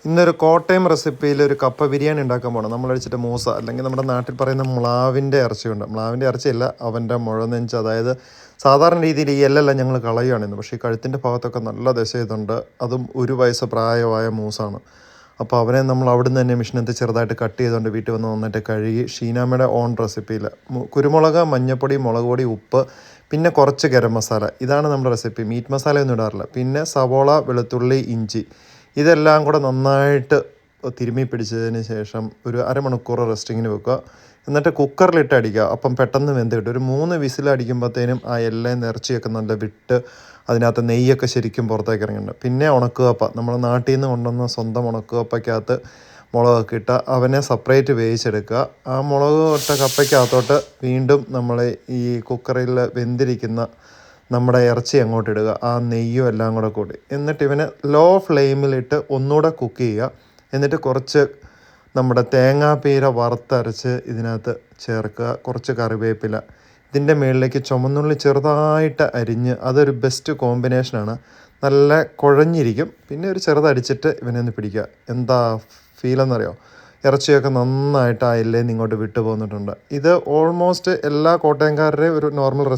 ഇന്നൊരു കോട്ടയം റെസിപ്പിയിൽ ഒരു കപ്പ ബിരിയാണി ഉണ്ടാക്കാൻ പോകണം. നമ്മൾ കഴിച്ചിട്ട് മൂസ അല്ലെങ്കിൽ നമ്മുടെ നാട്ടിൽ പറയുന്ന മുളാവിൻ്റെ ഇറച്ചിയുണ്ട്. മുളാവിൻ്റെ ഇറച്ചിയല്ല, അവൻ്റെ മുഴനെഞ്ച്. അതായത് സാധാരണ രീതിയിൽ ഈ എല്ലെല്ലാം ഞങ്ങൾ കളയുകയാണിന്ന്. പക്ഷേ ഈ കഴുത്തിൻ്റെ ഭാഗത്തൊക്കെ നല്ല ദശ ഇതുണ്ട്. അതും 1 വയസ്സ് പ്രായമായ മൂസാണ്. അപ്പോൾ അവനെ നമ്മൾ അവിടുന്ന് തന്നെ മിഷനകത്ത് ചെറുതായിട്ട് കട്ട് ചെയ്തുകൊണ്ട് വീട്ടിൽ വന്ന് നന്നായിട്ട് കഴുകി ഷീനാമ്മയുടെ ഓൺ റെസിപ്പിയിൽ കുരുമുളക്, മഞ്ഞൾപ്പൊടി, മുളക് പൊടി, ഉപ്പ്, പിന്നെ കുറച്ച് ഗരം മസാല. ഇതാണ് നമ്മുടെ റെസിപ്പി. മീറ്റ് മസാലയൊന്നും ഇടാറില്ല. പിന്നെ സവോള, വെളുത്തുള്ളി, ഇഞ്ചി, ഇതെല്ലാം കൂടെ നന്നായിട്ട് തിരുമ്മി പിടിച്ചതിന് ശേഷം ഒരു അരമണിക്കൂർ റെസ്റ്റിങ്ങിന് വെക്കുക. എന്നിട്ട് കുക്കറിലിട്ട് അടിക്കുക. അപ്പം പെട്ടെന്ന് വെന്ത് കിട്ടും. ഒരു 3 വിസിലടിക്കുമ്പോഴത്തേനും ആ എല്ലാം ഇറച്ചിയൊക്കെ നല്ല വിട്ട് അതിനകത്ത് നെയ്യൊക്കെ ശരിക്കും പുറത്തേക്ക് ഇറങ്ങിയിട്ടുണ്ട്. പിന്നെ ഉണക്കുകപ്പ, നമ്മൾ നാട്ടിൽ നിന്ന് കൊണ്ടുവന്ന സ്വന്തം ഉണക്കുകപ്പയ്ക്കകത്ത് മുളകൊക്കെ ഇട്ട് അവനെ സെപ്പറേറ്റ് വേവിച്ചെടുക്കുക. ആ മുളക് ഇട്ട കപ്പയ്ക്കകത്തോട്ട് വീണ്ടും നമ്മൾ ഈ കുക്കറിൽ വെന്തിരിക്കുന്ന നമ്മുടെ ഇറച്ചി അങ്ങോട്ട് ഇടുക. ആ നെയ്യും എല്ലാം കൂടെ കൂടി എന്നിട്ട് ഇവനെ ലോ ഫ്ലെയിമിലിട്ട് ഒന്നുകൂടെ കുക്ക് ചെയ്യുക. എന്നിട്ട് കുറച്ച് നമ്മുടെ തേങ്ങാപ്പീര വറുത്തരച്ച് ഇതിനകത്ത് ചേർക്കുക. കുറച്ച് കറിവേപ്പില, ഇതിൻ്റെ മുകളിലേക്ക് ചുമന്നുള്ളി ചെറുതായിട്ട് അരിഞ്ഞ്, അതൊരു ബെസ്റ്റ് കോമ്പിനേഷനാണ്. നല്ല കുഴഞ്ഞിരിക്കും. പിന്നെ ഒരു ചെറുതടിച്ചിട്ട് ഇവനെ ഒന്ന് പിടിക്കുക. എന്താ ഫീലെന്നറിയോ? ഇറച്ചിയൊക്കെ നന്നായിട്ട് ആ എല്ലേന്ന് ഇങ്ങോട്ട് വിട്ടു പോന്നിട്ടുണ്ട്. ഇത് ഓൾമോസ്റ്റ് എല്ലാ കോട്ടയംകാരുടെയും ഒരു നോർമൽ റെസിപ്പി.